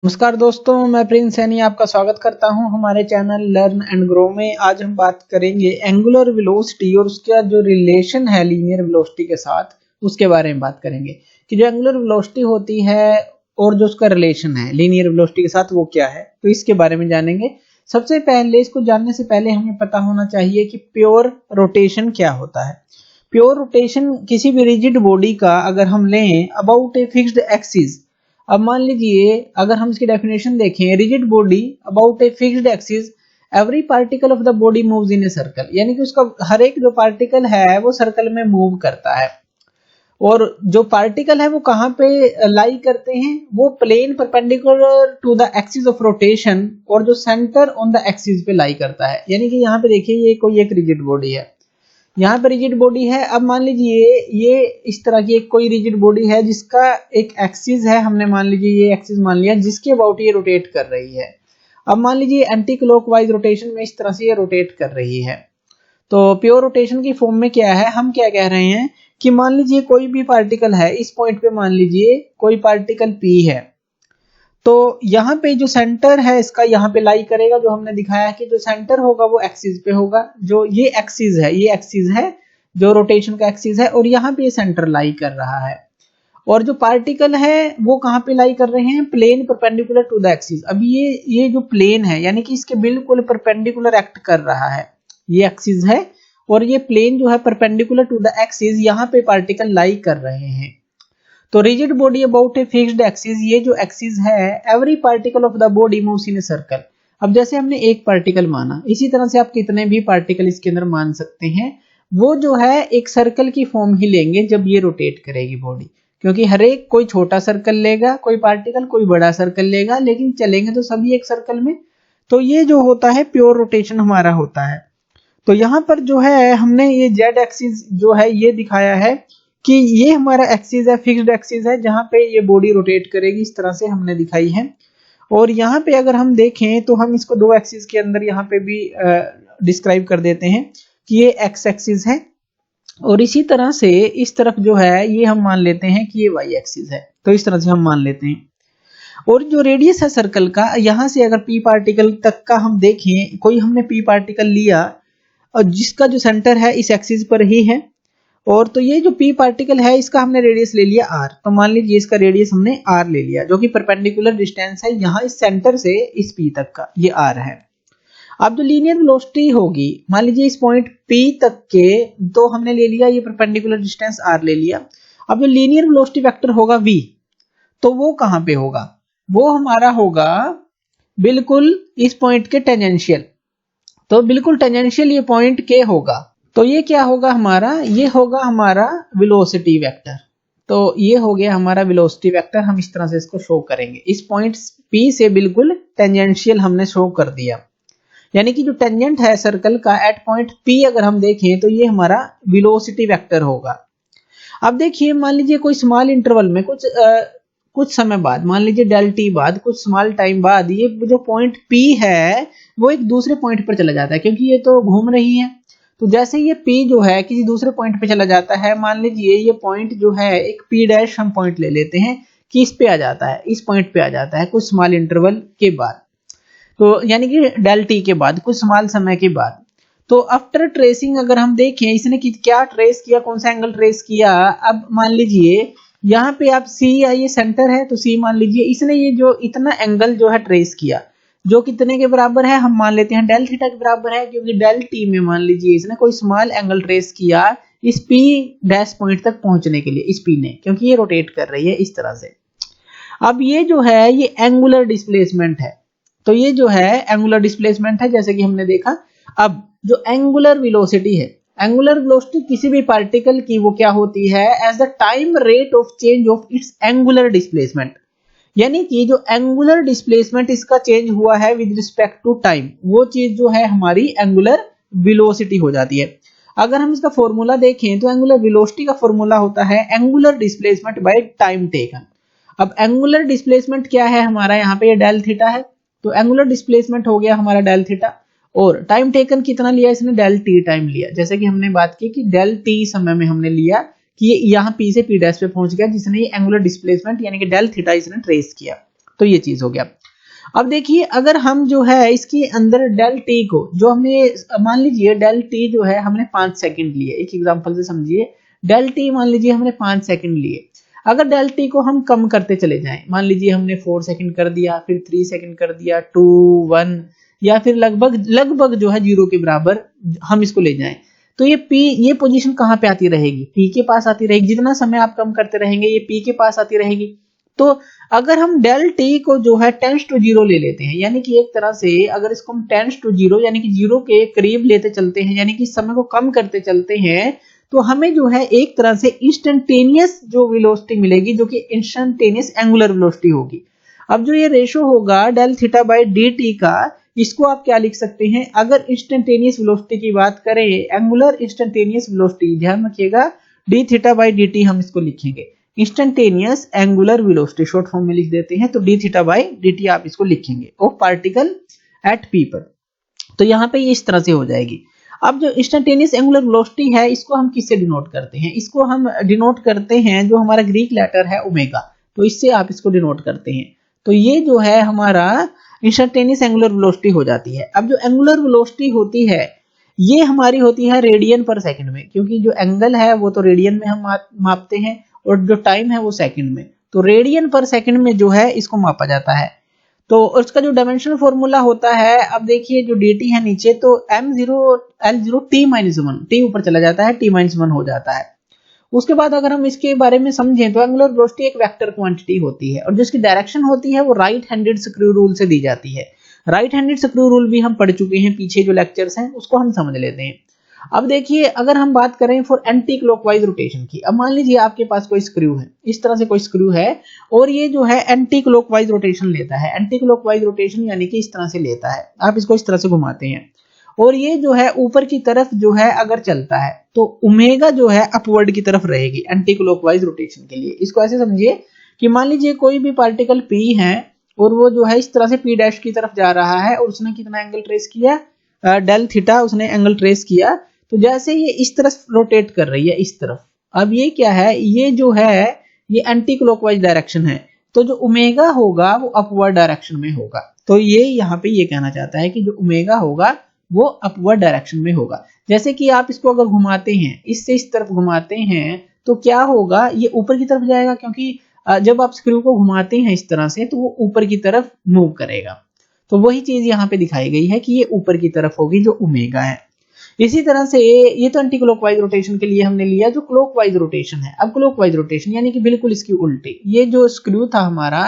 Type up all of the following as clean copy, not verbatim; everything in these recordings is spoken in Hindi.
नमस्कार दोस्तों, मैं प्रिंस सैनी आपका स्वागत करता हूं हमारे चैनल लर्न एंड ग्रो में। आज हम बात करेंगे एंगुलर वेलोसिटी और उसका जो रिलेशन है लीनियर वेलोसिटी के साथ, उसके बारे में बात करेंगे कि जो एंगुलर वेलोसिटी होती है और जो उसका रिलेशन है लीनियर वेलोसिटी के साथ वो क्या है, तो इसके बारे में जानेंगे। सबसे पहले इसको जानने से पहले हमें पता होना चाहिए कि प्योर रोटेशन क्या होता है। प्योर रोटेशन किसी भी रिजिड बॉडी का अगर हम लें अबाउट ए फिक्स्ड एक्सिस। अब मान लीजिए अगर हम इसकी डेफिनेशन देखें, rigid body about a fixed axis, every particle of the body moves in a circle, यानी कि उसका हर एक जो पार्टिकल है वो सर्कल में मूव करता है। और जो पार्टिकल है वो कहाँ पे लाई करते हैं, वो plane perpendicular to the axis of rotation और जो सेंटर ऑन द एक्सिस पे लाई करता है। यानी कि यहाँ पे देखिए ये कोई एक रिजिड बॉडी है, यहाँ पर रिजिड बॉडी है। अब मान लीजिए ये इस तरह की एक कोई रिजिड बॉडी है जिसका एक एक्सिस है, हमने मान लीजिए ये एक्सिस मान लिया जिसके अबाउट ये रोटेट कर रही है। अब मान लीजिए एंटी क्लॉकवाइज रोटेशन में इस तरह से ये रोटेट कर रही है। तो प्योर रोटेशन की फॉर्म में क्या है, हम क्या कह रहे हैं कि मान लीजिए कोई भी पार्टिकल है, इस पॉइंट पे मान लीजिए कोई पार्टिकल P है, तो यहाँ पे जो सेंटर है इसका यहाँ पे लाई करेगा। जो हमने दिखाया है कि जो सेंटर होगा वो एक्सिस पे होगा। जो ये एक्सिस है जो रोटेशन का एक्सिस है, और यहाँ पे ये सेंटर लाई कर रहा है। और जो पार्टिकल है वो कहाँ पे लाई कर रहे हैं, plane perpendicular to the axis. अब ये जो प्लेन है यानी कि इसके बिल्कुल परपेंडिकुलर एक्ट कर रहा है, ये एक्सिस है और ये प्लेन जो है परपेंडिकुलर टू द एक्सिस, यहाँ पे पार्टिकल लाई कर रहे हैं। तो rigid body about a fixed axis, ये जो एक्सिस है every particle of the body moves in a circle. अब जैसे हमने एक पार्टिकल माना, इसी तरह से आप कितने भी पार्टिकल इसके अंदर मान सकते हैं। वो जो है एक सर्कल की फॉर्म ही लेंगे जब ये रोटेट करेगी बॉडी, क्योंकि हर एक कोई छोटा सर्कल लेगा, कोई पार्टिकल कोई बड़ा सर्कल लेगा, लेकिन चलेंगे तो सभी एक सर्कल में। तो ये जो होता है प्योर रोटेशन हमारा होता है। तो यहाँ पर जो है हमने ये जेड एक्सिस जो है ये दिखाया है कि ये हमारा एक्सिस है, फिक्स्ड एक्सिस है, जहां पे ये बॉडी रोटेट करेगी, इस तरह से हमने दिखाई है। और यहाँ पे अगर हम देखें तो हम इसको दो एक्सिस के अंदर यहाँ पे भी डिस्क्राइब कर देते हैं कि ये एक्स एक्सिस है, और इसी तरह से इस तरफ जो है ये हम मान लेते हैं कि ये वाई एक्सिस है। तो इस तरह से हम मान लेते हैं। और जो रेडियस है सर्कल का, यहाँ से अगर पी पार्टिकल तक का हम देखें, कोई हमने पी पार्टिकल लिया और जिसका जो सेंटर है इस एक्सिस पर ही है, और तो ये जो p पार्टिकल है इसका हमने रेडियस ले लिया r। तो मान लीजिए इसका रेडियस हमने r ले लिया, जो कि परपेंडिकुलर डिस्टेंस है यहाँ इस सेंटर से इस p तक का, ये r है। अब जो लीनियर वेलोसिटी होगी, मान लीजिए इस पॉइंट p तक के, तो हमने ले लिया ये परपेंडिकुलर डिस्टेंस r ले लिया। अब जो लीनियर वेलोसिटी वेक्टर होगा v, तो वो कहाँ पे होगा, वो हमारा होगा बिल्कुल इस पॉइंट के टेंजेंशियल। तो बिल्कुल टेंजेंशियल ये पॉइंट के होगा, तो ये क्या होगा हमारा, ये होगा हमारा वेलोसिटी वेक्टर। तो ये हो गया हमारा वेलोसिटी वेक्टर। हम इस तरह से इसको शो करेंगे, इस पॉइंट P से बिल्कुल टेंजेंशियल हमने शो कर दिया। यानी कि जो टेंजेंट है सर्कल का एट पॉइंट P अगर हम देखें तो ये हमारा वेलोसिटी वेक्टर होगा। अब देखिए मान लीजिए कोई स्मॉल इंटरवल में कुछ समय बाद, मान लीजिए डेल टी बाद, कुछ स्मॉल टाइम बाद, ये जो पॉइंट P है वो एक दूसरे पॉइंट पर चला जाता है, क्योंकि ये तो घूम रही है। तो जैसे ये P जो है किसी दूसरे पॉइंट पे चला जाता है, मान लीजिए ये पॉइंट जो है एक P डैश हम पॉइंट ले लेते हैं कि इस पे आ जाता है, इस पॉइंट पे आ जाता है कुछ स्मॉल इंटरवल के बाद, तो यानी कि डेल टी के बाद, कुछ स्मॉल समय के बाद। तो आफ्टर ट्रेसिंग अगर हम देखें इसने क्या ट्रेस किया, कौन सा एंगल ट्रेस किया। अब मान लीजिए यहाँ पे आप C या ये सेंटर है, तो C मान लीजिए इसने ये जो इतना एंगल जो है ट्रेस किया, जो कितने के बराबर है, हम मान लेते हैं डेल थीटा के बराबर है, क्योंकि डेल टी में मान लीजिए इसने कोई स्मॉल एंगल ट्रेस किया इस P डैश पॉइंट तक पहुंचने के लिए, इस P ने, क्योंकि ये रोटेट कर रही है इस तरह से। अब ये जो है ये एंगुलर डिस्प्लेसमेंट है। तो ये जो है एंगुलर डिस्प्लेसमेंट है, जैसे कि हमने देखा। अब जो एंगुलर वेलोसिटी है, एंगुलर वेलोसिटी किसी भी पार्टिकल की वो क्या होती है, as the time rate of change of its angular displacement. यानी कि जो एंगुलर डिस्प्लेसमेंट इसका चेंज हुआ है विद रिस्पेक्ट टू टाइम, वो चीज जो है हमारी एंगुलर वेलोसिटी हो जाती है। अगर हम इसका फॉर्मूला देखें तो एंगुलर वेलोसिटी का फॉर्मूला होता है angular displacement by time taken. अब एंगुलर डिस्प्लेसमेंट क्या है हमारा, यहाँ पे ये डेल थीटा है, तो एंगुलर डिस्प्लेसमेंट हो गया हमारा डेल थीटा, और टाइम टेकन कितना लिया इसने, डेल टी टाइम लिया। जैसे कि हमने बात की कि डेल टी समय में हमने लिया कि ये यहाँ P से P डैश पे पहुंच गया, जिसने ये एंगुलर डिस्प्लेसमेंट यानी कि डेल थीटा इसने ट्रेस किया। तो ये चीज हो गया। अब देखिए अगर हम जो है इसके अंदर डेल टी को जो हमने मान लीजिए डेल टी जो है हमने 5 सेकंड लिए, एक एग्जांपल से समझिए, डेल टी मान लीजिए हमने 5 सेकंड लिए। अगर डेल टी को हम कम करते चले जाएं, मान लीजिए हमने 4 सेकंड कर दिया, फिर 3 सेकंड कर दिया, 2 1 या फिर लगभग जो है 0 के बराबर हम इसको ले जाएं, तो ये पोजीशन कहां पे आती रहेगी, पी के पास आती रहेगी। जितना समय आप कम करते रहेंगे ये पी के पास आती रहेगी। तो अगर हम डेल टी को जो है टेंस टू 0 ले लेते हैं, यानी कि एक तरह से अगर इसको हम टेंस टू 0 यानी कि 0 के करीब लेते चलते हैं, यानी कि समय को कम करते चलते हैं, तो हमें जो है एक तरह से इंस्टेंटेनियस जो वेलोसिटी मिलेगी, जो कि इंस्टेंटेनियस एंगुलर वेलोसिटी होगी। अब जो ये रेशो होगा del theta by d t का, इसको आप क्या लिख सकते हैं, अगर इंस्टेंटेनियस वेलोसिटी की बात करें, एंगुलर इंस्टेंटेनियस वेलोसिटी, ध्यान रखिएगा D theta by d T हम इसको लिखेंगे instantaneous angular velocity, short form में लिख देते हैं, तो D theta by d T आप इसको लिखेंगे ऑफ पार्टिकल एट पी पर। तो यहाँ पे ये इस तरह से हो जाएगी। अब जो इंस्टेंटेनियस एंगुलर वेलोसिटी है इसको हम किससे डिनोट करते हैं, इसको हम डिनोट करते हैं जो हमारा ग्रीक लेटर है ओमेगा, तो इससे आप इसको डिनोट करते हैं। तो ये जो है हमारा इंस्टेंटेनियस एंगुलर वेलोसिटी हो जाती है। अब जो एंगुलर वेलोसिटी होती है ये हमारी होती है रेडियन पर सेकंड में, क्योंकि जो एंगल है वो तो रेडियन में हम मापते हैं और जो टाइम है वो सेकंड में, तो रेडियन पर सेकंड में जो है इसको मापा जाता है। तो उसका जो डायमेंशनल फॉर्मूला होता है, अब देखिए जो dt है नीचे, तो m0 l0 t-1, t ऊपर चला जाता है, t-1 हो जाता है। उसके बाद अगर हम इसके बारे में समझें तो एंगुलर वेलोसिटी एक वेक्टर क्वांटिटी होती है और जो इसकी डायरेक्शन होती है वो राइट हैंडेड स्क्रू रूल से दी जाती है। राइट हैंडेड स्क्रू रूल भी हम पढ़ चुके हैं पीछे जो लेक्चर्स हैं, उसको हम समझ लेते हैं। अब देखिए अगर हम बात करें फॉर एंटी क्लॉकवाइज रोटेशन की, अब मान लीजिए आपके पास कोई स्क्रू है, इस तरह से कोई स्क्रू है और ये जो है एंटी क्लॉकवाइज रोटेशन लेता है। एंटी क्लॉकवाइज रोटेशन यानी कि इस तरह से लेता है, आप इसको इस तरह से घुमाते हैं और ये जो है ऊपर की तरफ जो है अगर चलता है तो ओमेगा जो है अपवर्ड की तरफ रहेगी एंटी क्लॉकवाइज रोटेशन के लिए। इसको ऐसे समझिए कि मान लीजिए कोई भी पार्टिकल P है और वो जो है इस तरह से P' की तरफ जा रहा है और उसने कितना एंगल ट्रेस किया, डेल थीटा उसने एंगल ट्रेस किया। तो जैसे ये इस तरफ रोटेट कर रही है इस तरफ, अब ये क्या है, ये जो है ये एंटी क्लॉकवाइज डायरेक्शन है, तो जो ओमेगा होगा वो अपवर्ड डायरेक्शन में होगा। तो ये यहाँ पे ये कहना चाहता है कि जो ओमेगा होगा वो अपवर्ड डायरेक्शन में होगा। जैसे कि आप इसको अगर घुमाते हैं, इससे इस तरफ घुमाते हैं तो क्या होगा, ये ऊपर की तरफ जाएगा, क्योंकि जब आप स्क्रू को घुमाते हैं इस तरह से तो वो ऊपर की तरफ मूव करेगा। तो वही चीज यहाँ पे दिखाई गई है कि ये ऊपर की तरफ होगी जो ओमेगा है। इसी तरह से ये तो एंटी क्लॉकवाइज रोटेशन के लिए हमने लिया। जो क्लॉकवाइज रोटेशन है, अब क्लॉकवाइज रोटेशन यानी कि बिल्कुल इसकी उल्टी, ये जो स्क्रू था हमारा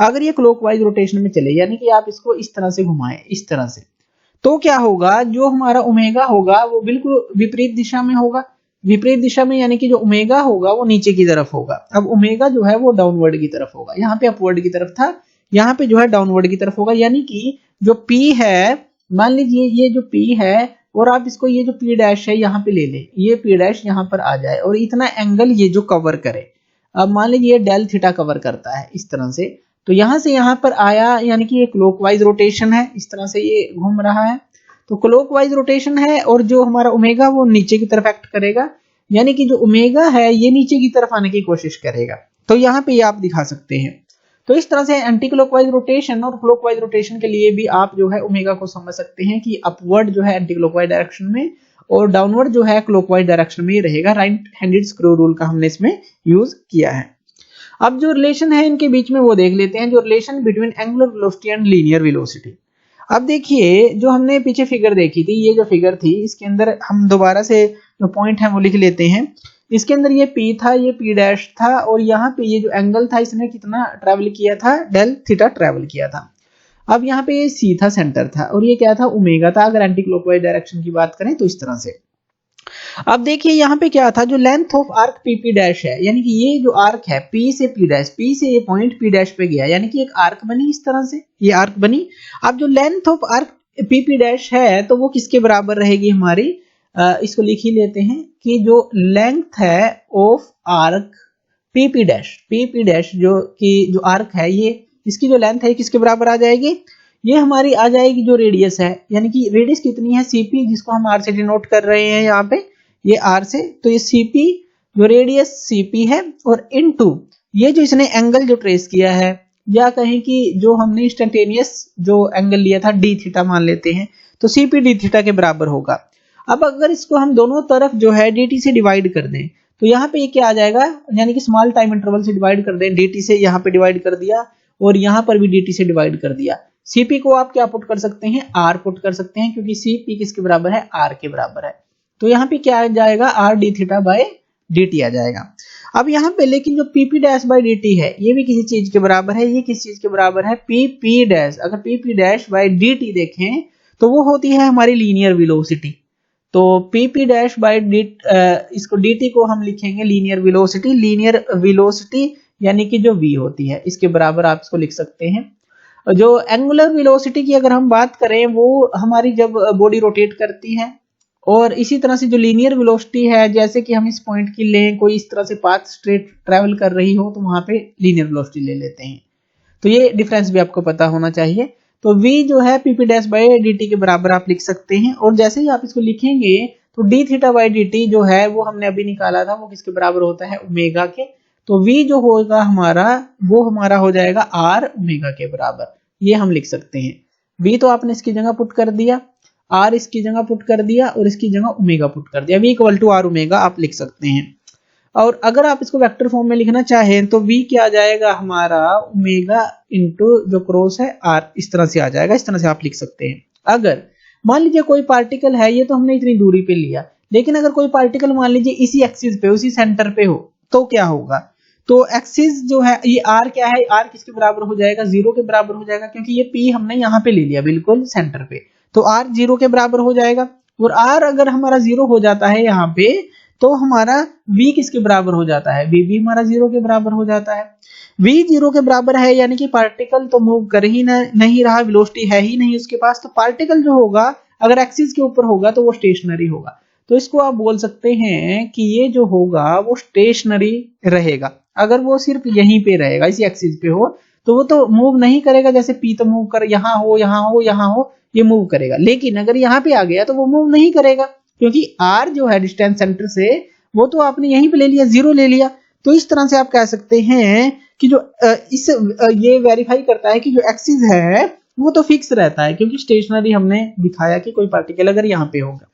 अगर ये क्लॉकवाइज रोटेशन में चले, यानी कि आप इसको इस तरह से घुमाएं इस तरह से, तो क्या होगा, जो हमारा ओमेगा होगा वो बिल्कुल विपरीत दिशा में होगा। विपरीत दिशा में यानी कि जो ओमेगा होगा वो नीचे की तरफ होगा। अब ओमेगा जो है वो डाउनवर्ड की तरफ होगा, यहाँ पे अपवर्ड की तरफ था, यहाँ पे जो है डाउनवर्ड की तरफ होगा। यानी कि जो P है, मान लीजिए ये जो P है और आप इसको ये जो P' है यहाँ पे ले लें, ये P' यहाँ पर आ जाए और इतना एंगल ये जो कवर करे। अब मान लीजिए ये डेल थीटा कवर करता है इस तरह से, तो यहाँ से यहाँ पर आया, यानी कि ये क्लॉकवाइज रोटेशन है, इस तरह से ये घूम रहा है, तो क्लॉकवाइज रोटेशन है और जो हमारा ओमेगा वो नीचे की तरफ एक्ट करेगा, यानी कि जो ओमेगा है ये नीचे की तरफ आने की कोशिश करेगा। तो यहाँ पे ये आप दिखा सकते हैं। तो इस तरह से एंटी क्लॉकवाइज रोटेशन और क्लॉकवाइज रोटेशन के लिए भी आप जो है ओमेगा को समझ सकते हैं कि अपवर्ड जो है एंटी क्लॉकवाइज डायरेक्शन में और डाउनवर्ड जो है क्लॉकवाइज डायरेक्शन में रहेगा। राइट हैंडेड स्क्रू रूल का हमने इसमें यूज किया है। अब जो रिलेशन है इनके बीच में वो देख लेते हैं, जो relation between angular velocity and linear velocity. अब देखिए जो हमने पीछे फिगर देखी थी, ये जो फिगर थी इसके अंदर हम दोबारा से जो पॉइंट है वो लिख लेते हैं। इसके अंदर ये P था, ये P' था और यहाँ पे ये जो एंगल था इसने कितना ट्रेवल किया था, डेल थीटा ट्रेवल किया था। अब यहाँ पे ये C था, सेंटर था, और ये क्या था, ओमेगा था अगर एंटी क्लॉकवाइज डायरेक्शन की बात करें तो इस तरह से। अब देखिए यहाँ पे क्या था, जो लेंथ ऑफ आर्क PP' है, यानी कि ये जो आर्क है P से P' से ये पॉइंट P' पे गया, यानी कि एक आर्क बनी इस तरह से, ये आर्क बनी। अब जो लेंथ ऑफ आर्क PP' है तो वो किसके बराबर रहेगी हमारी, इसको लिख ही लेते हैं कि जो लेंथ है ऑफ आर्क PP' जो कि जो आर्क है ये, इसकी जो लेंथ है किसके बराबर आ जाएगी, ये हमारी आ जाएगी जो रेडियस है, यानी कि रेडियस कितनी है CP, जिसको हम R से डिनोट कर रहे हैं यहाँ पे, ये R से, तो ये CP जो रेडियस CP है और इनटू ये जो इसने एंगल जो ट्रेस किया है या कहें कि जो हमने इंस्टेंटेनियस जो एंगल लिया था डी थीटा मान लेते हैं, तो CP डी थीटा के बराबर होगा। अब अगर इसको हम दोनों तरफ जो है dt से डिवाइड कर दें, तो यहाँ पे ये क्या आ जाएगा, यानी कि स्मॉल टाइम इंटरवल से डिवाइड कर दें, dt से यहाँ पे डिवाइड कर दिया और यहाँ पर भी dt से डिवाइड कर दिया। CP को आप क्या पुट कर सकते हैं, r पुट कर सकते हैं, क्योंकि CP किसके बराबर है, r के बराबर है। तो यहाँ पे क्या आ जाएगा, r d theta by dt आ जाएगा। अब यहाँ पे लेकिन जो PP डैश बाय dt है ये भी किसी चीज के बराबर है, ये किस चीज के बराबर है, PP डैश। अगर PP डैश बाय dt देखें तो वो होती है हमारी लीनियर वेलोसिटी। तो PP डैश बाय इसको dt को हम लिखेंगे लीनियर वेलोसिटी यानी कि जो v होती है इसके बराबर आप इसको लिख सकते हैं। जो एंगुलर वेलोसिटी की अगर हम बात करें, वो हमारी जब बॉडी रोटेट करती है, और इसी तरह से जो लीनियर वेलोसिटी है, जैसे कि हम इस पॉइंट की लें, कोई इस तरह से पाथ स्ट्रेट ट्रेवल कर रही हो तो वहां पे लीनियर वेलोसिटी ले लेते हैं। तो ये डिफरेंस भी आपको पता होना चाहिए। तो v जो है PP डैश बाय dt के बराबर आप लिख सकते हैं, और जैसे ही आप इसको लिखेंगे तो d थीटा बाय dt जो है वो हमने अभी निकाला था, वो किसके बराबर होता है, ओमेगा के। तो v जो होगा हमारा, वो हमारा हो जाएगा r ओमेगा के बराबर, ये हम लिख सकते हैं। v तो आपने इसकी जगह पुट कर दिया, r इसकी जगह पुट कर दिया और इसकी जगह ओमेगा पुट कर दिया, v equal to r omega आप लिख सकते हैं। और अगर आप इसको वेक्टर फॉर्म में लिखना चाहें तो v क्या आ जाएगा हमारा, ओमेगा इंटू जो क्रॉस है r, इस तरह से आ जाएगा, इस तरह से आप लिख सकते हैं। अगर मान लीजिए कोई पार्टिकल है, ये तो हमने इतनी दूरी पे लिया, लेकिन अगर कोई पार्टिकल मान लीजिए इसी एक्सिस पे, उसी सेंटर पे हो, तो क्या होगा, तो एक्सिस जो है ये r क्या है, r किसके बराबर हो जाएगा, 0 के बराबर हो जाएगा, क्योंकि ये p हमने यहाँ पे ले लिया बिल्कुल सेंटर पे, तो r 0 के बराबर हो जाएगा। और r अगर हमारा 0 हो जाता है यहाँ पे, तो हमारा v किसके बराबर हो जाता है, v भी हमारा 0 के बराबर हो जाता है। v 0 के बराबर है, यानी कि पार्टिकल तो मूव कर ही नहीं रहा, वेलोसिटी है ही नहीं उसके पास, तो पार्टिकल जो होगा अगर एक्सिस के ऊपर होगा तो वो स्टेशनरी होगा। तो इसको आप बोल सकते हैं कि ये जो होगा वो स्टेशनरी रहेगा। अगर वो सिर्फ यहीं पे रहेगा, इसी एक्सिस पे हो, तो वो तो मूव नहीं करेगा, जैसे p तो मूव कर, यहाँ हो यहाँ हो यहाँ हो, ये मूव करेगा। लेकिन अगर यहाँ पे आ गया तो वो मूव नहीं करेगा, क्योंकि r जो है डिस्टेंस सेंटर से, वो तो आपने यहीं पे ले लिया, 0 ले लिया। तो इस तरह से आप कह सकते हैं कि जो ये वेरीफाई करता है कि जो एक्सिस है वो तो फिक्स रहता है, क्योंकि स्टेशनरी हमने दिखाया कि कोई पार्टिकल अगर यहाँ पे होगा।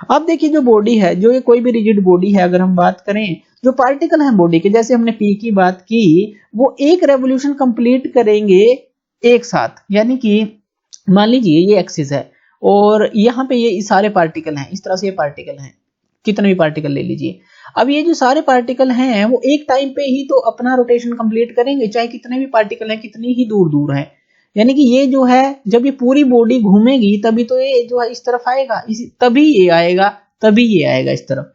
अब देखिए जो बॉडी है, जो ये कोई भी रिजिड बॉडी है, अगर हम बात करें, जो पार्टिकल है बॉडी के, जैसे हमने p की बात की, वो एक रेवोल्यूशन कंप्लीट करेंगे एक साथ। यानी कि मान लीजिए ये एक्सिस है और यहाँ पे ये सारे पार्टिकल हैं, इस तरह से ये पार्टिकल हैं, कितने भी पार्टिकल ले लीजिए। अब ये जो सारे पार्टिकल हैं वो एक टाइम पे ही तो अपना रोटेशन कंप्लीट करेंगे, चाहे कितने भी पार्टिकल हैं, कितनी ही दूर दूर है। यानी कि ये जो है, जब ये पूरी बॉडी घूमेगी तभी तो ये जो है इस तरफ आएगा, तभी ये आएगा, तभी ये आएगा इस तरफ।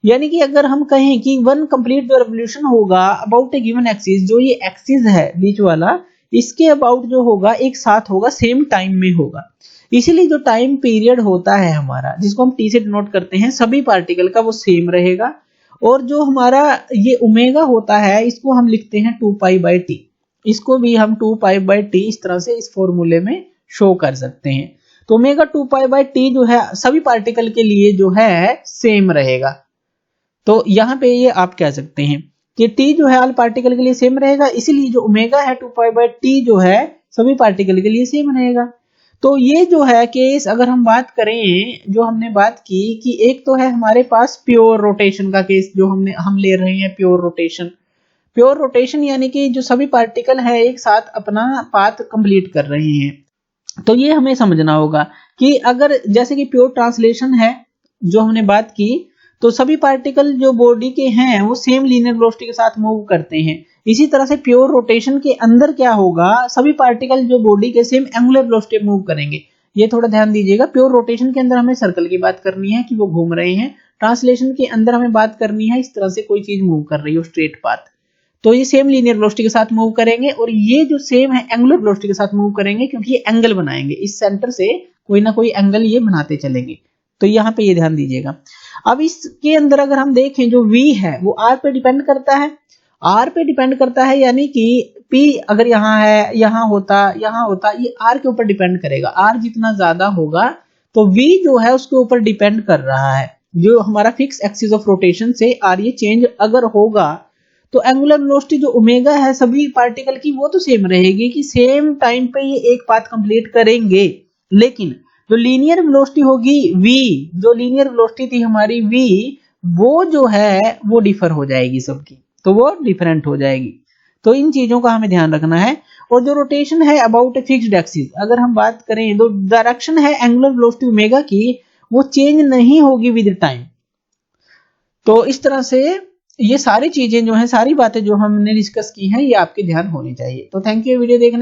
यानी कि अगर हम कहें कि वन कंप्लीट जो रेवोल्यूशन होगा अबाउट ए गिवन एक्सिस, जो ये एक्सिस है बीच वाला, इसके अबाउट जो होगा एक साथ होगा, सेम टाइम में होगा। इसीलिए जो टाइम पीरियड होता है हमारा, जिसको हम t से डिनोट करते हैं, सभी पार्टिकल का वो सेम रहेगा। और जो हमारा ये ओमेगा होता है, इसको हम लिखते हैं 2π/t, इसको भी हम 2π/t इस तरह से इस फॉर्मूले में शो कर सकते हैं। तो ओमेगा 2π/t जो है सभी पार्टिकल के लिए जो है सेम रहेगा। तो यहाँ पे ये आप कह सकते हैं कि t जो है ऑल पार्टिकल के लिए सेम रहेगा, इसीलिए जो ओमेगा है 2π/t जो है सभी पार्टिकल के लिए सेम रहेगा। तो ये जो है केस, अगर हम बात करें, जो हमने बात की कि एक तो है हमारे पास प्योर रोटेशन का केस, जो हम ले रहे हैं प्योर रोटेशन यानी कि जो सभी पार्टिकल है एक साथ अपना पाथ कंप्लीट कर रहे हैं। तो ये हमें समझना होगा कि अगर जैसे कि प्योर ट्रांसलेशन है जो हमने बात की, तो सभी पार्टिकल जो बॉडी के हैं वो सेम लीनियर वेलोसिटी के साथ मूव करते हैं। इसी तरह से प्योर रोटेशन के अंदर क्या होगा, सभी पार्टिकल जो बॉडी के सेम एंगुलर वेलोसिटी मूव करेंगे। ये थोड़ा ध्यान दीजिएगा, प्योर रोटेशन के अंदर हमें सर्कल की बात करनी है कि वो घूम रहे हैं, ट्रांसलेशन के अंदर हमें बात करनी है इस तरह से कोई चीज मूव कर रही हो स्ट्रेट पाथ, तो ये सेम लीनियर वेलोसिटी के साथ मूव करेंगे। और ये जो सेम है एंगुलर वेलोसिटी के साथ मूव करेंगे, क्योंकि ये एंगल बनाएंगे, इस सेंटर से कोई ना कोई एंगल ये बनाते चलेंगे। तो यहाँ पे ये ध्यान दीजिएगा। अब इसके अंदर अगर हम देखें, जो v है वो r पे डिपेंड करता है, यानी कि p अगर यहाँ है, यहाँ होता, ये r के ऊपर डिपेंड करेगा। r जितना ज्यादा होगा तो v जो है उसके ऊपर डिपेंड कर रहा है। जो हमारा फिक्स एक्सिस ऑफ रोटेशन से r ये चेंज अगर होगा तो एंगुलर वेलोसिटी जो ओमेगा है सभी पार्टिकल की वो तो सेम रहेगी कि सेम टाइम पे ये एक पाथ कंप्लीट करेंगे, लेकिन जो लीनियर वेलोसिटी होगी v, जो लीनियर वेलोसिटी थी हमारी v, वो जो है वो डिफर हो जाएगी सबकी, तो वो डिफरेंट हो जाएगी। तो इन चीजों का हमें ध्यान रखना है। और जो रोटेशन है अबाउट ए फिक्स्ड एक्सिस, अगर हम बात करें तो डायरेक्शन है एंगुलर वेलोसिटी ओमेगा की वो चेंज नहीं होगी विद टाइम। तो इस तरह से ये सारी चीजें जो है, सारी बातें जो हमने डिस्कस की हैं, ये आपके ध्यान होनी चाहिए। तो थैंक यू वीडियो देखने